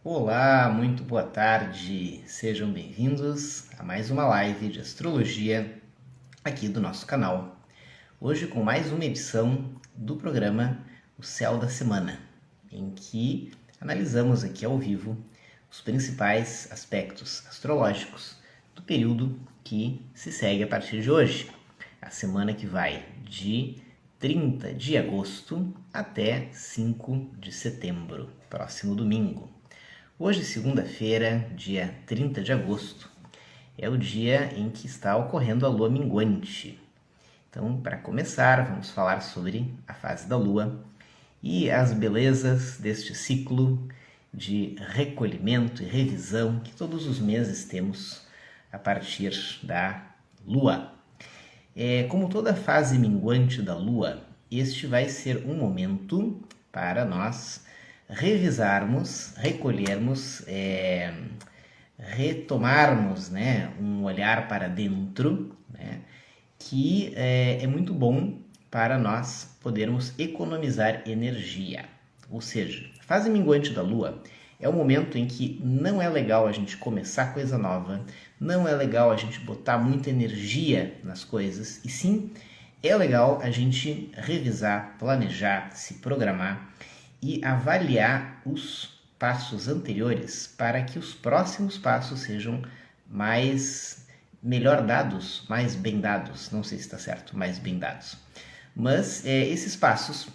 Olá, muito boa tarde. Sejam bem-vindos a mais uma live de astrologia aqui do nosso canal. Hoje com mais uma edição do programa O Céu da Semana, em que analisamos aqui ao vivo os principais aspectos astrológicos do período que se segue a partir de hoje, a semana que vai de 30 de agosto até 5 de setembro, próximo domingo. Hoje, segunda-feira, dia 30 de agosto, é o dia em que está ocorrendo a lua minguante. Então, para começar, vamos falar sobre a fase da lua e as belezas deste ciclo de recolhimento e revisão que todos os meses temos a partir da lua. Como toda fase minguante da lua, este vai ser um momento para nós revisarmos, recolhermos, retomarmos, né, um olhar para dentro, né, que é muito bom para nós podermos economizar energia. Ou seja, a fase minguante da Lua é o momento em que não é legal a gente começar coisa nova, não é legal a gente botar muita energia nas coisas, e sim é legal a gente revisar, planejar, se programar e avaliar os passos anteriores para que os próximos passos sejam melhor dados, mais bem dados, não sei se está certo, mais bem dados. Mas esses passos,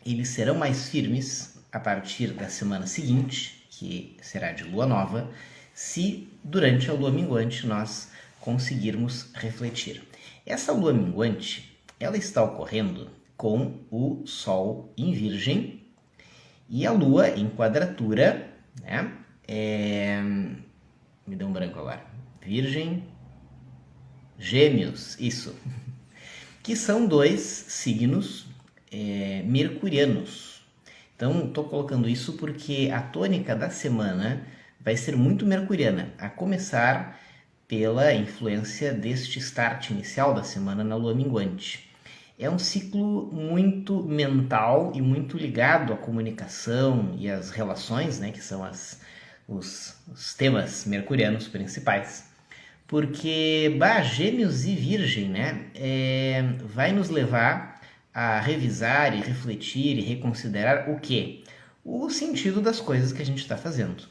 eles serão mais firmes a partir da semana seguinte, que será de lua nova, se durante a lua minguante nós conseguirmos refletir. Essa lua minguante, ela está ocorrendo com o Sol em Virgem e a Lua em quadratura, né? Me deu um branco agora. Virgem, Gêmeos, isso. Que são dois signos mercurianos. Então, estou colocando isso porque a tônica da semana vai ser muito mercuriana, a começar pela influência deste start inicial da semana na lua minguante. É um ciclo muito mental e muito ligado à comunicação e às relações, né, que são os temas mercurianos principais. Porque Gêmeos e Virgem, né, vai nos levar a revisar e refletir e reconsiderar o quê? O sentido das coisas que a gente está fazendo.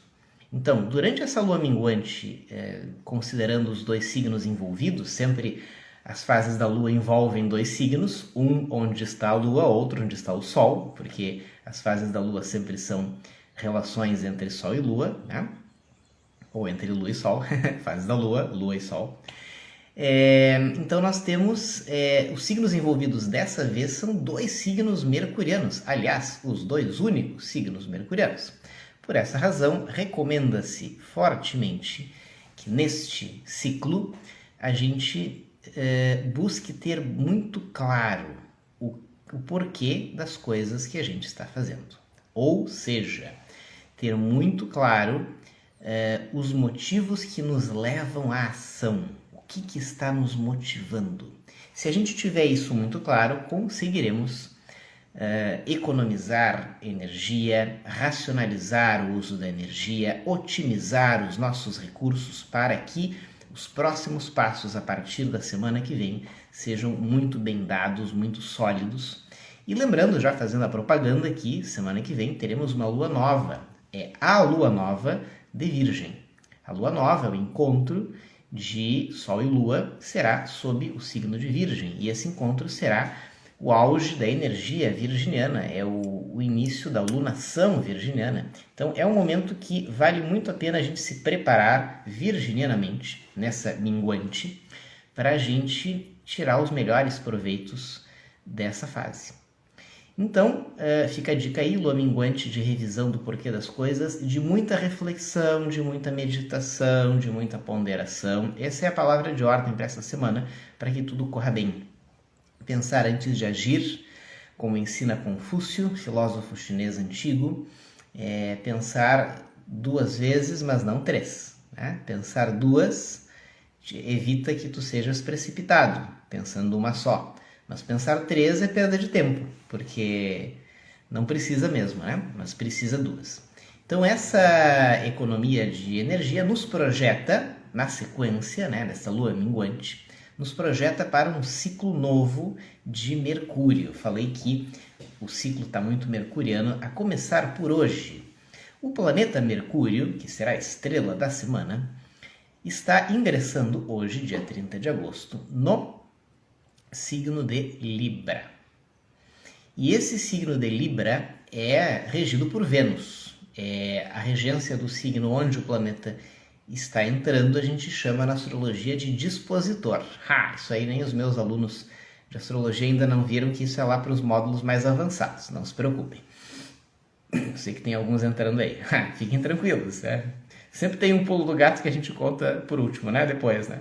Então, durante essa lua minguante, considerando os dois signos envolvidos, sempre as fases da Lua envolvem dois signos, um onde está a Lua, outro onde está o Sol, porque as fases da Lua sempre são relações entre Sol e Lua, né? Ou entre Lua e Sol, fases da Lua, Lua e Sol. Então nós temos os signos envolvidos dessa vez são dois signos mercurianos, aliás, os dois únicos signos mercurianos. Por essa razão, recomenda-se fortemente que neste ciclo a gente busque ter muito claro o porquê das coisas que a gente está fazendo. Ou seja, ter muito claro os motivos que nos levam à ação, o que está nos motivando. Se a gente tiver isso muito claro, conseguiremos economizar energia, racionalizar o uso da energia, otimizar os nossos recursos para que os próximos passos a partir da semana que vem sejam muito bem dados, muito sólidos. E lembrando, já fazendo a propaganda aqui, semana que vem teremos uma lua nova. É a lua nova de Virgem. A lua nova, o encontro de Sol e Lua, será sob o signo de Virgem. E esse encontro será o auge da energia virginiana, é o início da lunação virginiana. Então é um momento que vale muito a pena a gente se preparar virginianamente nessa minguante para a gente tirar os melhores proveitos dessa fase. Então fica a dica aí, lua minguante de revisão do porquê das coisas, de muita reflexão, de muita meditação, de muita ponderação. Essa é a palavra de ordem para essa semana, para que tudo corra bem. Pensar antes de agir, como ensina Confúcio, filósofo chinês antigo, pensar duas vezes, mas não três. Né? Pensar duas evita que tu sejas precipitado, pensando uma só. Mas pensar três é perda de tempo, porque não precisa mesmo, né? Mas precisa duas. Então essa economia de energia nos projeta, na sequência, né, dessa lua minguante, nos projeta para um ciclo novo de Mercúrio. Eu falei que o ciclo está muito mercuriano, a começar por hoje. O planeta Mercúrio, que será a estrela da semana, está ingressando hoje, dia 30 de agosto, no signo de Libra. E esse signo de Libra é regido por Vênus. É a regência do signo onde o planeta está entrando, a gente chama na astrologia de dispositor. Isso aí nem os meus alunos de astrologia ainda não viram, que isso é lá para os módulos mais avançados, não se preocupem. Eu sei que tem alguns entrando aí. Fiquem tranquilos, né? Sempre tem um pulo do gato que a gente conta por último, né? Depois, né?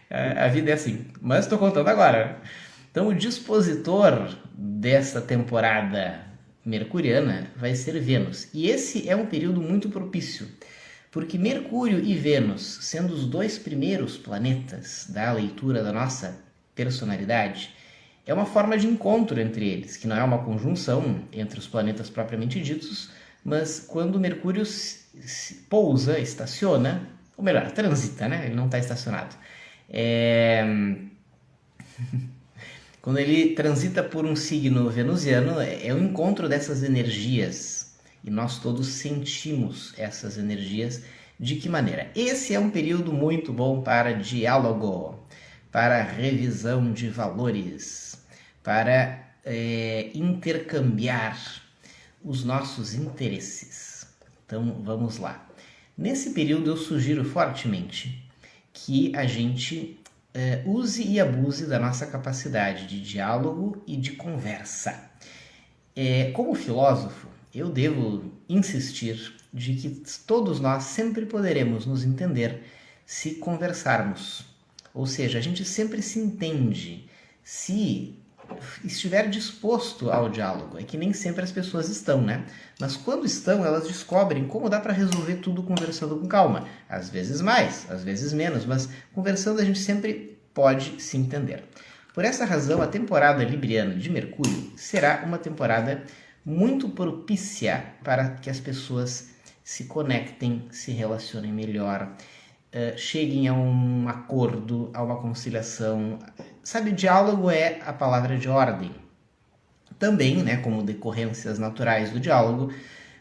A vida é assim. Mas estou contando agora. Então, o dispositor dessa temporada mercuriana vai ser Vênus. E esse é um período muito propício, porque Mercúrio e Vênus, sendo os dois primeiros planetas da leitura da nossa personalidade, é uma forma de encontro entre eles, que não é uma conjunção entre os planetas propriamente ditos, mas quando Mercúrio pousa, estaciona, ou melhor, transita, né? Ele não está estacionado. Quando ele transita por um signo venusiano, é o encontro dessas energias. E nós todos sentimos essas energias. De que maneira? Esse é um período muito bom para diálogo, para revisão de valores, para intercambiar os nossos interesses. Então, vamos lá. Nesse período, eu sugiro fortemente que a gente use e abuse da nossa capacidade de diálogo e de conversa. Como filósofo, eu devo insistir de que todos nós sempre poderemos nos entender se conversarmos. Ou seja, a gente sempre se entende se estiver disposto ao diálogo. É que nem sempre as pessoas estão, né? Mas quando estão, elas descobrem como dá para resolver tudo conversando com calma. Às vezes mais, às vezes menos, mas conversando a gente sempre pode se entender. Por essa razão, a temporada libriana de Mercúrio será uma temporada muito propícia para que as pessoas se conectem, se relacionem melhor, cheguem a um acordo, a uma conciliação. Sabe, o diálogo é a palavra de ordem. Também, né, como decorrências naturais do diálogo,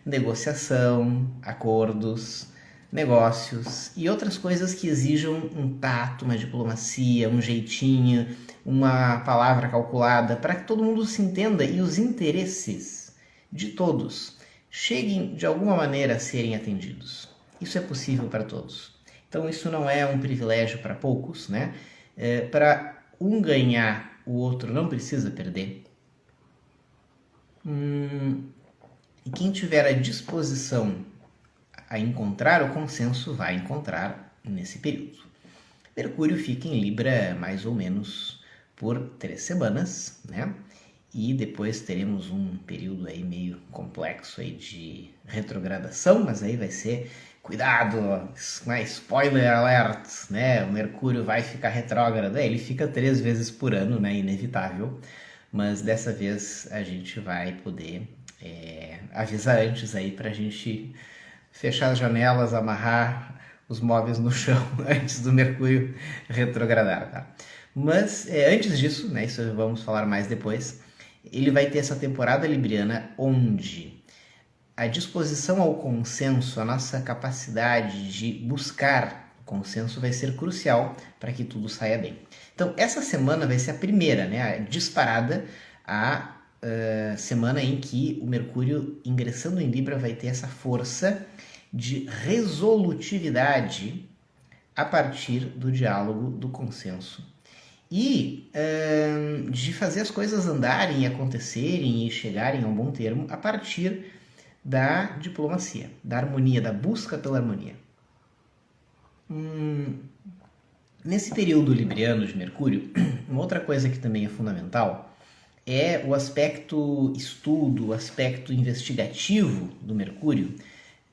negociação, acordos, negócios e outras coisas que exijam um tato, uma diplomacia, um jeitinho, uma palavra calculada, para que todo mundo se entenda e os interesses de todos cheguem de alguma maneira a serem atendidos. Isso é possível para todos. Então isso não é um privilégio para poucos, né? Para um ganhar, o outro não precisa perder. E quem tiver a disposição a encontrar o consenso vai encontrar nesse período. Mercúrio fica em Libra mais ou menos por 3 semanas, né? E depois teremos um período aí meio complexo aí de retrogradação, mas aí vai ser, cuidado, né? Spoiler alert, né? O Mercúrio vai ficar retrógrado, ele fica 3 vezes por ano, né? Inevitável, mas dessa vez a gente vai poder avisar antes aí pra gente fechar as janelas, amarrar os móveis no chão antes do Mercúrio retrogradar, tá? Mas antes disso, né, isso vamos falar mais depois, ele vai ter essa temporada libriana onde a disposição ao consenso, a nossa capacidade de buscar consenso vai ser crucial para que tudo saia bem. Então, essa semana vai ser a primeira, né, a disparada, a semana em que o Mercúrio, ingressando em Libra, vai ter essa força de resolutividade a partir do diálogo, do consenso. E de fazer as coisas andarem, acontecerem e chegarem a um bom termo a partir da diplomacia, da harmonia, da busca pela harmonia. Nesse período libriano de Mercúrio, uma outra coisa que também é fundamental é o aspecto estudo, o aspecto investigativo do Mercúrio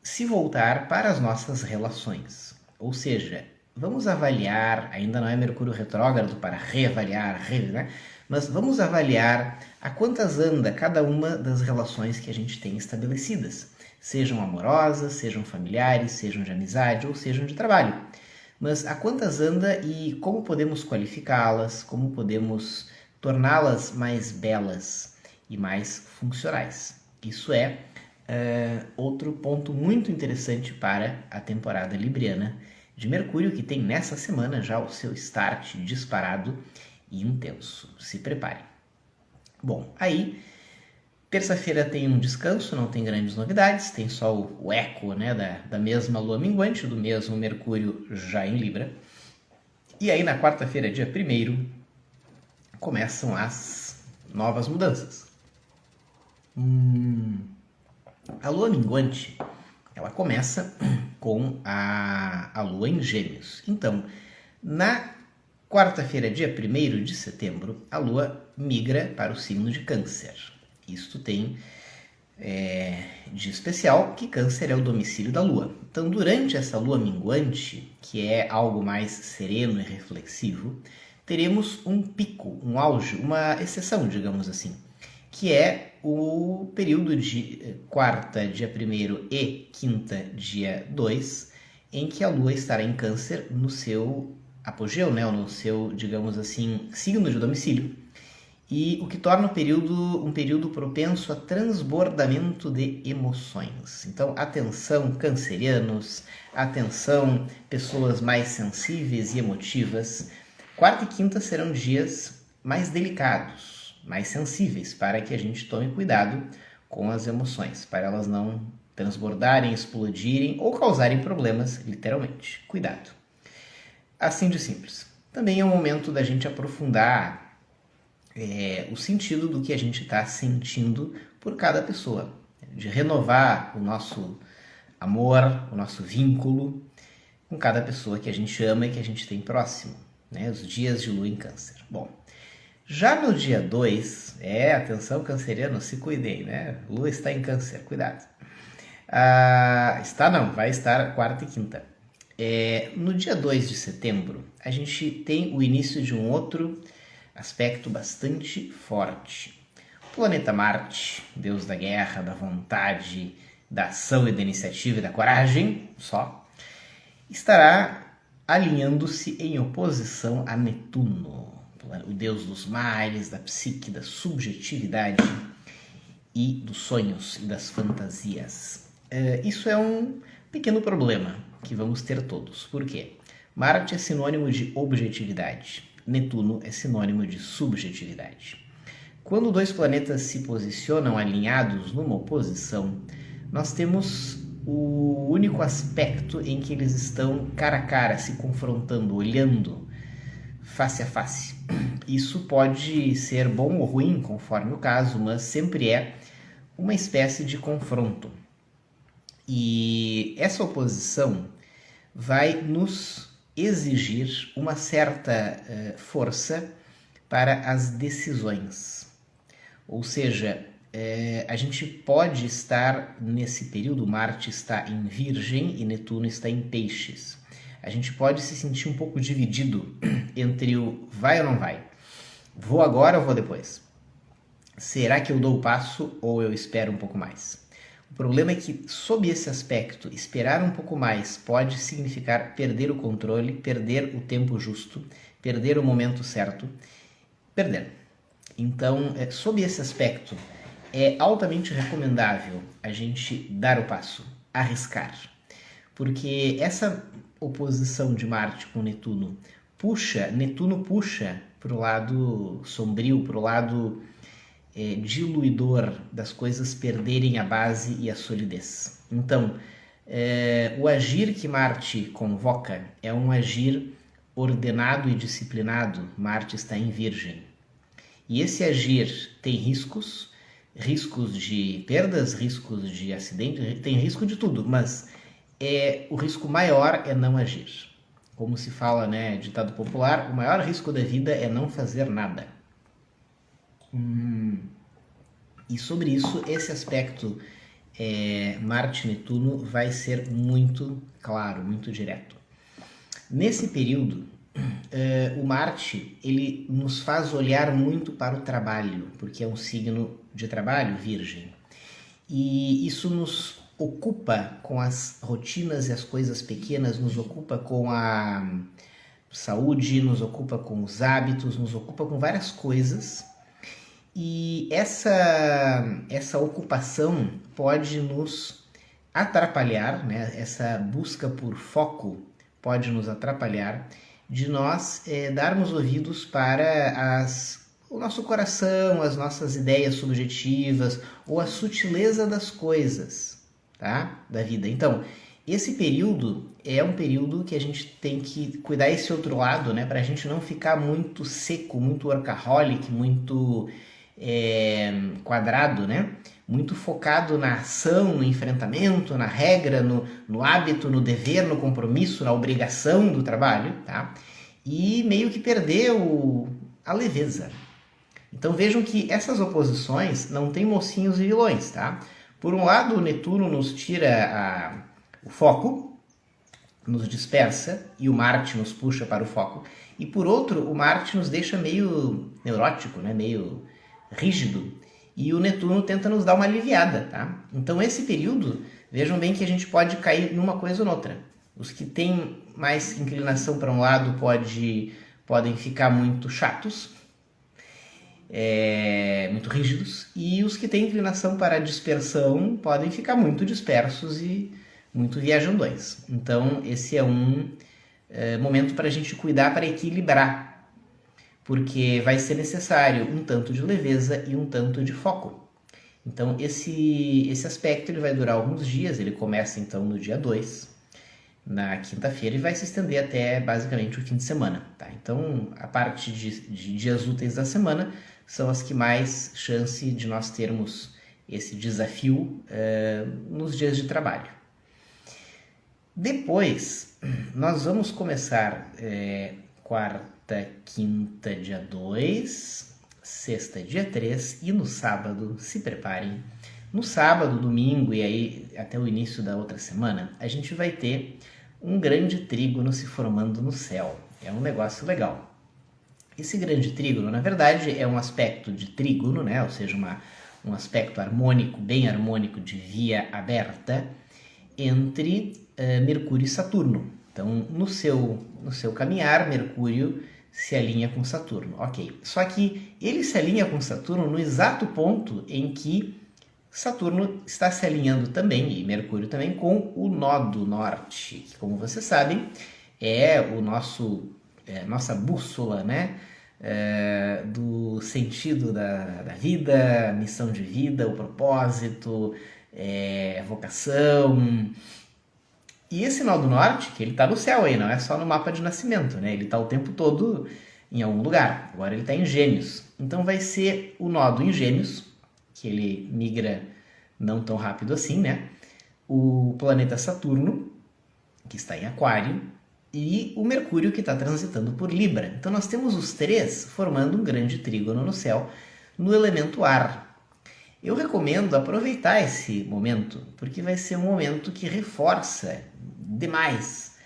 se voltar para as nossas relações. Ou seja, vamos avaliar, ainda não é Mercúrio retrógrado para reavaliar, né? Mas vamos avaliar a quantas anda cada uma das relações que a gente tem estabelecidas. sejam amorosas, sejam familiares, sejam de amizade ou sejam de trabalho. Mas a quantas anda e como podemos qualificá-las, como podemos torná-las mais belas e mais funcionais. Isso é outro ponto muito interessante para a temporada libriana de Mercúrio, que tem nessa semana já o seu start disparado e intenso. Se prepare. Bom, aí, terça-feira tem um descanso, não tem grandes novidades, tem só o eco, né, da mesma lua minguante, do mesmo Mercúrio já em Libra. E aí, na quarta-feira, dia 1º, começam as novas mudanças. A lua minguante, ela começa com a lua em Gêmeos. Então, na quarta-feira, dia 1º de setembro, a lua migra para o signo de Câncer. Isto tem de especial que Câncer é o domicílio da lua. Então, durante essa lua minguante, que é algo mais sereno e reflexivo, teremos um pico, um auge, uma exceção, digamos assim, que é o período de quarta, dia 1º e quinta, dia 2, em que a lua estará em Câncer no seu apogeu, né, no seu, digamos assim, signo de domicílio, e o que torna um período propenso a transbordamento de emoções. Então, atenção cancerianos, atenção pessoas mais sensíveis e emotivas. Quarta e quinta serão dias mais delicados, mais sensíveis, para que a gente tome cuidado com as emoções, para elas não transbordarem, explodirem ou causarem problemas, literalmente. Cuidado. Assim de simples. Também é um momento da gente aprofundar o sentido do que a gente está sentindo por cada pessoa, de renovar o nosso amor, o nosso vínculo com cada pessoa que a gente ama e que a gente tem próximo, né? Os dias de lua em Câncer. Bom, já no dia 2, atenção canceriano, se cuidem, né? Lua está em Câncer, cuidado. Vai estar quarta e quinta. No dia 2 de setembro, a gente tem o início de um outro aspecto bastante forte. O planeta Marte, deus da guerra, da vontade, da ação e da iniciativa e da coragem, estará alinhando-se em oposição a Netuno, o deus dos mares, da psique, da subjetividade e dos sonhos e das fantasias. Isso é um pequeno problema que vamos ter todos. Por quê? Marte é sinônimo de objetividade. Netuno é sinônimo de subjetividade. Quando dois planetas se posicionam alinhados numa oposição, nós temos o único aspecto em que eles estão cara a cara, se confrontando, olhando face a face. Isso pode ser bom ou ruim, conforme o caso, mas sempre é uma espécie de confronto. E essa oposição vai nos exigir uma certa força para as decisões. Ou seja, a gente pode estar nesse período, Marte está em Virgem e Netuno está em Peixes. A gente pode se sentir um pouco dividido entre o vai ou não vai. Vou agora ou vou depois? Será que eu dou o passo ou eu espero um pouco mais? O problema é que, sob esse aspecto, esperar um pouco mais pode significar perder o controle, perder o tempo justo, perder o momento certo, perder. Então, sob esse aspecto, é altamente recomendável a gente dar o passo, arriscar. Porque essa oposição de Marte com Netuno puxa para o lado sombrio, para o lado diluidor das coisas perderem a base e a solidez. Então, o agir que Marte convoca é um agir ordenado e disciplinado. Marte está em Virgem. E esse agir tem riscos de perdas, riscos de acidente, tem risco de tudo, mas o risco maior é não agir. Como se fala, né, ditado popular, o maior risco da vida é não fazer nada. E sobre isso, esse aspecto Marte-Netuno vai ser muito claro, muito direto. Nesse período, o Marte ele nos faz olhar muito para o trabalho, porque é um signo de trabalho, Virgem. E isso nos ocupa com as rotinas e as coisas pequenas, nos ocupa com a saúde, nos ocupa com os hábitos, nos ocupa com várias coisas. E essa ocupação pode nos atrapalhar, né? Essa busca por foco pode nos atrapalhar de nós darmos ouvidos para o nosso coração, as nossas ideias subjetivas ou a sutileza das coisas, tá? Da vida. Então, esse período é um período que a gente tem que cuidar esse outro lado, né? Para a gente não ficar muito seco, muito workaholic, muito quadrado, né? Muito focado na ação, no enfrentamento, na regra, no hábito, no dever, no compromisso, na obrigação do trabalho, tá? E meio que perder a leveza. Então vejam que essas oposições não têm mocinhos e vilões, tá? Por um lado, o Netuno nos tira o foco, nos dispersa, e o Marte nos puxa para o foco. E por outro, o Marte nos deixa meio neurótico, né? Meio rígido, e o Netuno tenta nos dar uma aliviada, tá? Então esse período, vejam bem que a gente pode cair numa coisa ou noutra. Os que têm mais inclinação para um lado podem ficar muito chatos, muito rígidos, e os que têm inclinação para a dispersão podem ficar muito dispersos e muito viajandões. Então esse é um momento para a gente cuidar, para equilibrar, porque vai ser necessário um tanto de leveza e um tanto de foco. Então esse aspecto ele vai durar alguns dias, ele começa então no dia 2, na quinta-feira, e vai se estender até basicamente o fim de semana. Tá? Então a parte de dias úteis da semana são as que mais chance de nós termos esse desafio nos dias de trabalho. Depois nós vamos começar quarta, quinta, dia 2, sexta, dia 3, e no sábado, se preparem, no sábado, domingo e aí até o início da outra semana, a gente vai ter um grande trígono se formando no céu. É um negócio legal. Esse grande trígono, na verdade, é um aspecto de trígono, né? Ou seja, um aspecto harmônico, bem harmônico, de via aberta entre Mercúrio e Saturno. Então, no seu caminhar, Mercúrio se alinha com Saturno. Ok. Só que ele se alinha com Saturno no exato ponto em que Saturno está se alinhando também, e Mercúrio também, com o nó do norte, que, como vocês sabem, é nossa bússola, né? Do sentido da vida, missão de vida, o propósito, vocação. E esse nó do norte, que ele está no céu aí, não é só no mapa de nascimento, né? Ele está o tempo todo em algum lugar. Agora ele está em Gêmeos. Então vai ser o nó em Gêmeos, que ele migra não tão rápido assim, né? O planeta Saturno, que está em Aquário, e o Mercúrio, que está transitando por Libra. Então nós temos os três formando um grande trígono no céu, no elemento ar. Eu recomendo aproveitar esse momento, porque vai ser um momento que reforça demais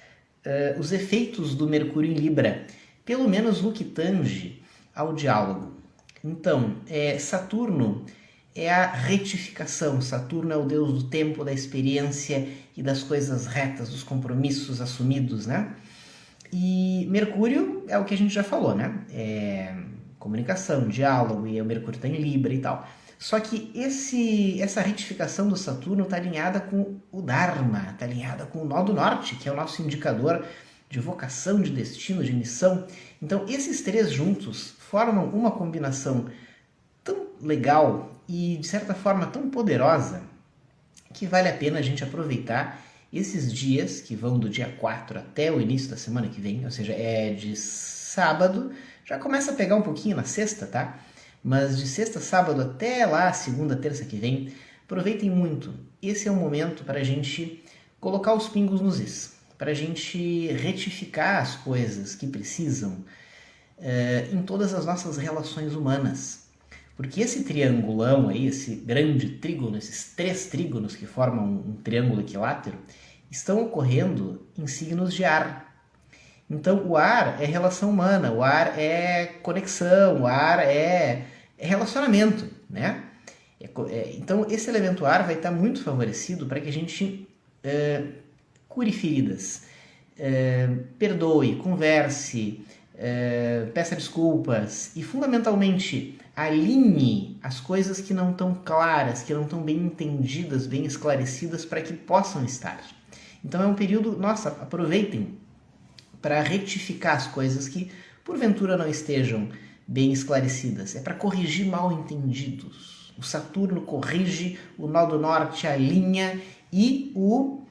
os efeitos do Mercúrio em Libra, pelo menos no que tange ao diálogo. Então, Saturno é a retificação, Saturno é o deus do tempo, da experiência e das coisas retas, dos compromissos assumidos, né? E Mercúrio é o que a gente já falou, né? Comunicação, diálogo, e o Mercúrio está em Libra e tal. Só que essa retificação do Saturno está alinhada com o Dharma, está alinhada com o nó do norte, que é o nosso indicador de vocação, de destino, de missão. Então, esses três juntos formam uma combinação tão legal e, de certa forma, tão poderosa, que vale a pena a gente aproveitar esses dias, que vão do dia 4 até o início da semana que vem, ou seja, é de sábado, já começa a pegar um pouquinho na sexta, tá? Mas de sexta, sábado até lá, segunda, terça que vem, aproveitem muito. Esse é um momento para a gente colocar os pingos nos is, para a gente retificar as coisas que precisam em todas as nossas relações humanas. Porque esse triangulão aí, esse grande trígono, esses três trígonos que formam um triângulo equilátero, estão ocorrendo em signos de ar. Então, o ar é relação humana, o ar é conexão, o ar é relacionamento, né? Então, esse elemento ar vai estar muito favorecido para que a gente cure feridas, perdoe, converse, peça desculpas e, fundamentalmente, alinhe as coisas que não estão claras, que não estão bem entendidas, bem esclarecidas para que possam estar. Então, é um período, nossa, aproveitem para retificar as coisas que, porventura, não estejam bem esclarecidas. É para corrigir mal entendidos. O Saturno corrige, o nó do norte alinha e o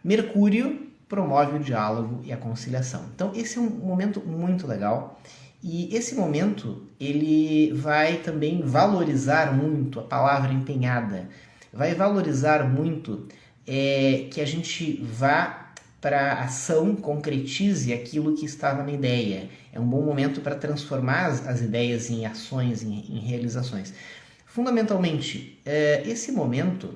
Mercúrio promove o diálogo e a conciliação. Então esse é um momento muito legal e esse momento ele vai também valorizar muito a palavra empenhada, vai valorizar muito que a gente vá para a ação, concretize aquilo que estava na ideia. É um bom momento para transformar as ideias em ações, em realizações. Fundamentalmente, esse momento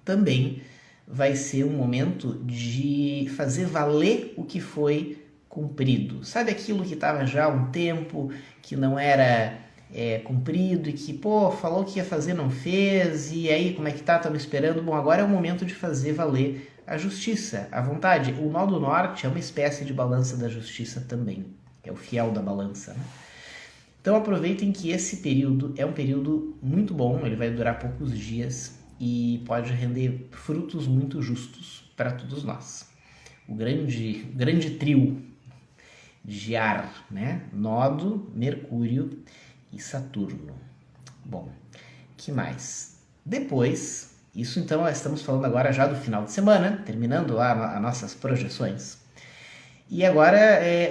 também vai ser um momento de fazer valer o que foi cumprido. Sabe aquilo que estava já há um tempo, que não era cumprido e que, falou que ia fazer, não fez, e aí como é que tá? Estamos esperando. Bom, agora é o momento de fazer valer a justiça, a vontade. O nó do norte é uma espécie de balança da justiça também, é o fiel da balança, né? Então aproveitem que esse período é um período muito bom, ele vai durar poucos dias e pode render frutos muito justos para todos nós. O grande trio de ar, né? Nodo, Mercúrio e Saturno. Bom, que mais? Depois, isso então estamos falando agora já do final de semana, terminando lá as nossas projeções. E agora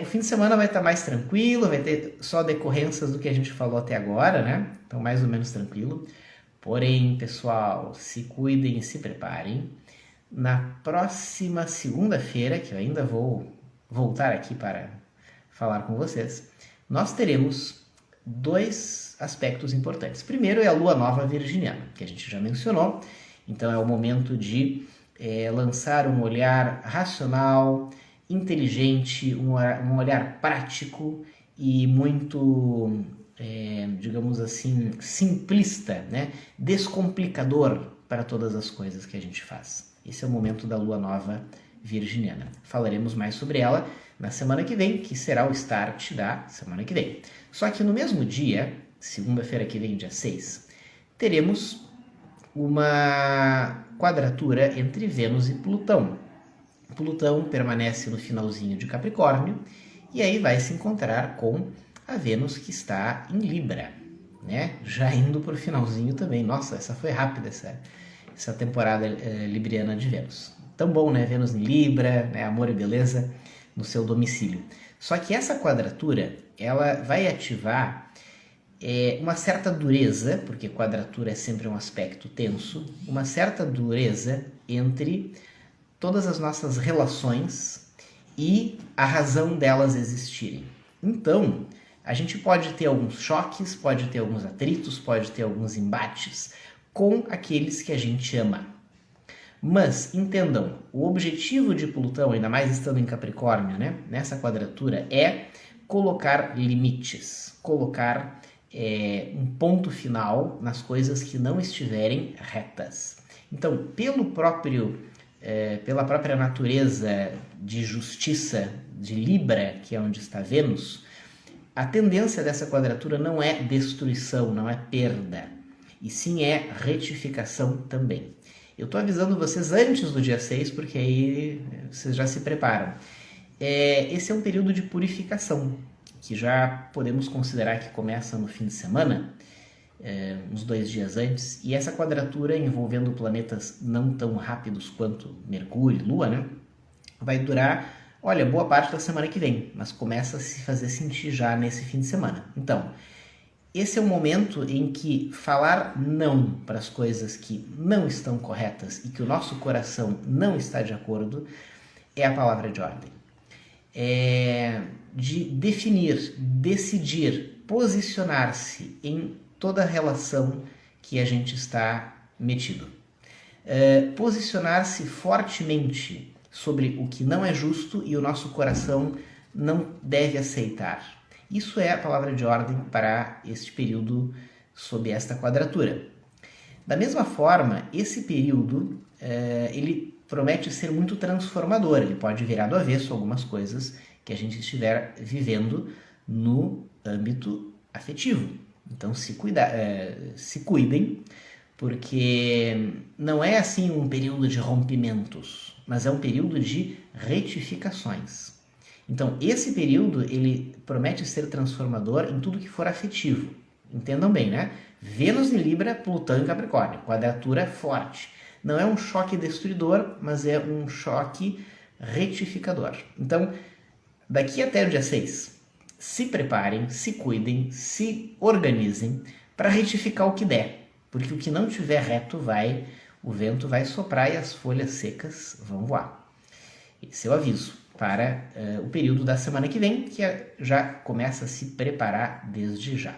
o fim de semana vai estar mais tranquilo, vai ter só decorrências do que a gente falou até agora, né? Então mais ou menos tranquilo. Porém, pessoal, se cuidem e se preparem. Na próxima segunda-feira, que eu ainda vou voltar aqui para falar com vocês, nós teremos 2 aspectos importantes. Primeiro é a Lua Nova Virginiana, que a gente já mencionou. Então é o momento de lançar um olhar racional, inteligente, um olhar prático e muito, digamos assim, simplista, né? Descomplicador para todas as coisas que a gente faz. Esse é o momento da Lua Nova Virginiana. Falaremos mais sobre ela na semana que vem, que será o start da semana que vem. Só que no mesmo dia, segunda-feira que vem, dia 6, teremos uma quadratura entre Vênus e Plutão. Plutão permanece no finalzinho de Capricórnio e aí vai se encontrar com a Vênus que está em Libra, né? Já indo para o finalzinho também. Nossa, essa foi rápida, essa temporada libriana de Vênus. Tão bom, né? Vênus em Libra, né? Amor e beleza no seu domicílio. Só que essa quadratura, ela vai ativar uma certa dureza, porque quadratura é sempre um aspecto tenso, uma certa dureza entre todas as nossas relações e a razão delas existirem. Então, a gente pode ter alguns choques, pode ter alguns atritos, pode ter alguns embates com aqueles que a gente ama. Mas, entendam, o objetivo de Plutão, ainda mais estando em Capricórnio, né, nessa quadratura, é colocar limites, colocar um ponto final nas coisas que não estiverem retas. Então, pela própria natureza de justiça de Libra, que é onde está Vênus, a tendência dessa quadratura não é destruição, não é perda, e sim é retificação também. Eu estou avisando vocês antes do dia 6, porque aí vocês já se preparam. Esse é um período de purificação, que já podemos considerar que começa no fim de semana, uns 2 dias antes, e essa quadratura envolvendo planetas não tão rápidos quanto Mercúrio e Lua, né, vai durar, boa parte da semana que vem, mas começa a se fazer sentir já nesse fim de semana. Então, esse é o momento em que falar não para as coisas que não estão corretas e que o nosso coração não está de acordo é a palavra de ordem. De definir, decidir, posicionar-se em toda a relação que a gente está metido. Posicionar-se fortemente sobre o que não é justo e o nosso coração não deve aceitar. Isso é a palavra de ordem para este período sob esta quadratura. Da mesma forma, esse período ele promete ser muito transformador, ele pode virar do avesso algumas coisas que a gente estiver vivendo no âmbito afetivo. Então se cuidem, porque não é assim um período de rompimentos, mas é um período de retificações. Então esse período ele promete ser transformador em tudo que for afetivo. Entendam bem, né? Vênus em Libra, Plutão em Capricórnio, quadratura forte. Não é um choque destruidor, mas é um choque retificador. Então, daqui até o dia 6, se preparem, se cuidem, se organizem para retificar o que der. Porque o que não tiver reto o vento vai soprar e as folhas secas vão voar. Esse é o aviso para o período da semana que vem, que já começa a se preparar desde já.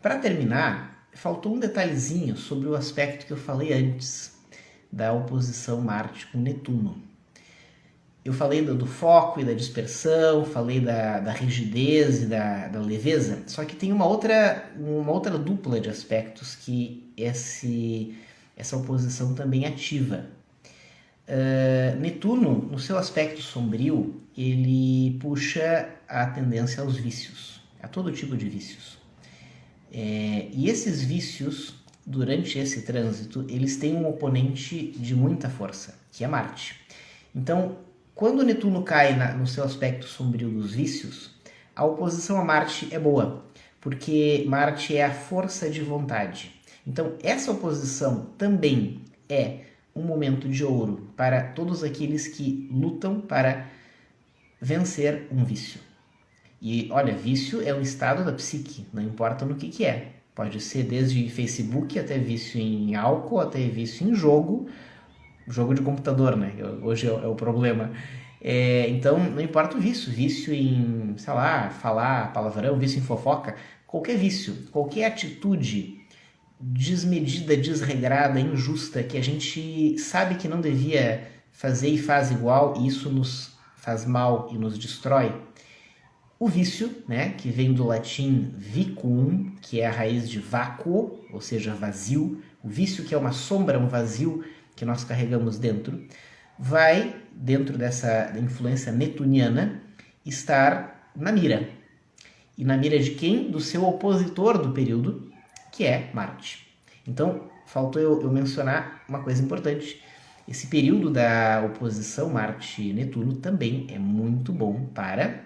Para terminar, faltou um detalhezinho sobre o aspecto que eu falei antes, da oposição Marte com Netuno. Eu falei do foco e da dispersão, falei da rigidez e da leveza, só que tem uma outra dupla de aspectos que essa oposição também ativa. Netuno, no seu aspecto sombrio, ele puxa a tendência aos vícios, a todo tipo de vícios. E esses vícios, durante esse trânsito, eles têm um oponente de muita força, que é Marte. Então, quando Netuno cai no seu aspecto sombrio dos vícios, a oposição a Marte é boa, porque Marte é a força de vontade. Então, essa oposição também é um momento de ouro para todos aqueles que lutam para vencer um vício. E olha, vício é um estado da psique, não importa no que é. Pode ser desde Facebook até vício em álcool, até vício em jogo de computador, né? Hoje é o problema. Então, não importa o vício em, sei lá, falar palavrão, vício em fofoca, qualquer vício, qualquer atitude desmedida, desregrada, injusta, que a gente sabe que não devia fazer e faz igual, e isso nos faz mal e nos destrói. O vício, né, que vem do latim vicum, que é a raiz de vácuo, ou seja, vazio. O vício, que é uma sombra, um vazio que nós carregamos dentro, vai, dentro dessa influência netuniana, estar na mira. E na mira de quem? Do seu opositor do período, que é Marte. Então, faltou eu mencionar uma coisa importante. Esse período da oposição Marte-Netuno também é muito bom para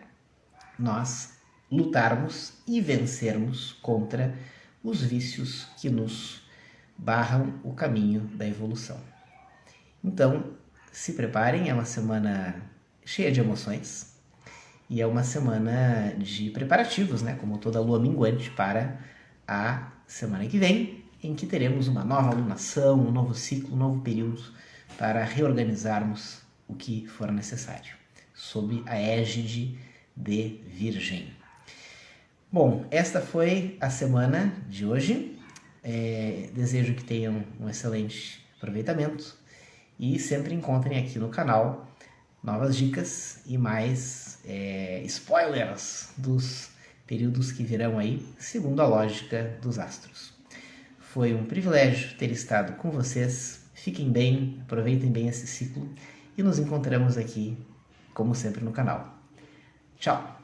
nós lutarmos e vencermos contra os vícios que nos barram o caminho da evolução. Então, se preparem, é uma semana cheia de emoções e é uma semana de preparativos, né? Como toda lua minguante, para a semana que vem, em que teremos uma nova alunação, um novo ciclo, um novo período para reorganizarmos o que for necessário, sob a égide de Virgem. Bom, esta foi a semana de hoje. Desejo que tenham um excelente aproveitamento e sempre encontrem aqui no canal novas dicas e mais spoilers dos períodos que virão aí, segundo a lógica dos astros. Foi um privilégio ter estado com vocês. Fiquem bem, aproveitem bem esse ciclo e nos encontramos aqui, como sempre, no canal. Tchau!